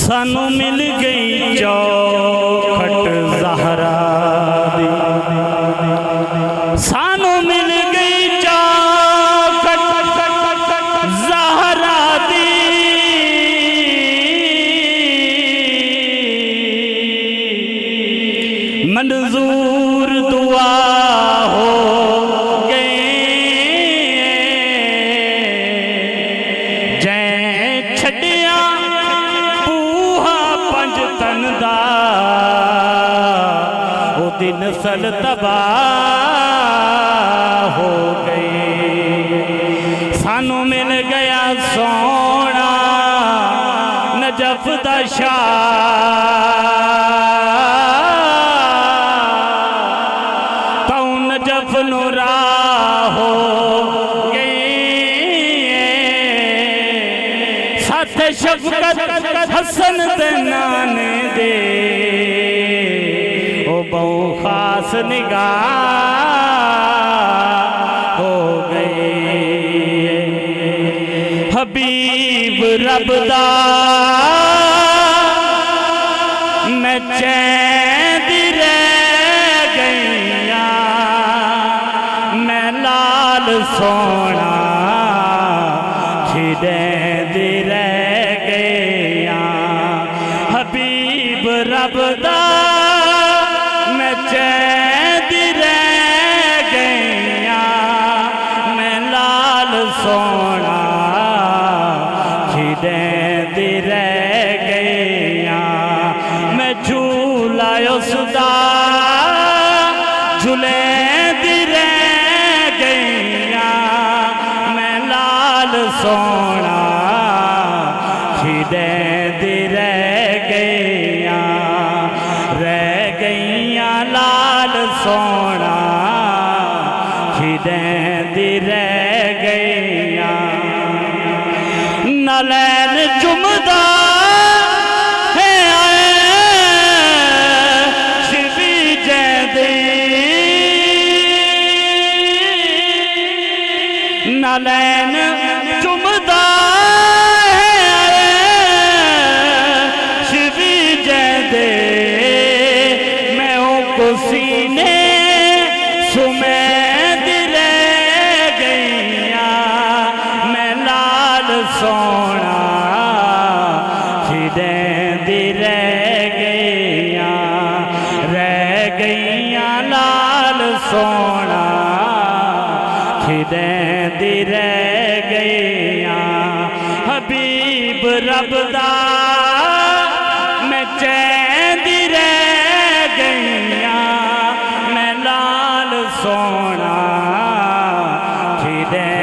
सानू मिल गई चौखट ज़हरा दी, सानू मिल गई चौखट ज़हरा दी। मंजूर दुआ हो गए जै छड़िया बूहा पंज तन दा, ओ दिन सल तबाह हो गए। सानू मिल गया सोना नजफ दा शाह, तो नजफ नूरा हो साथ शफकत हसन ते नाने दे, ओ बहु खास निगाह हो गए। हबीब रब दा मैं चैन रह गईया, मैं लाल सोना खिदे रह गया। हबीब रब दा मैं चैन रह गया, मैं लाल सोना खिदे रह गया। मैं झूला उसदा झूले रह गया, मैं लाल सोना खिदे रह गईया लाल सोना खिदे रह गईया। नलैन चुमदा है शिवी जैदे, नलैन चुमदा सीने सुमेद रह गईया, मैं लाल सोना खिदे रह गईया लाल सोना खिदे रह गईया। हबीब रब दा मैं चैन रह गईया, मैं लाल सोना खिदे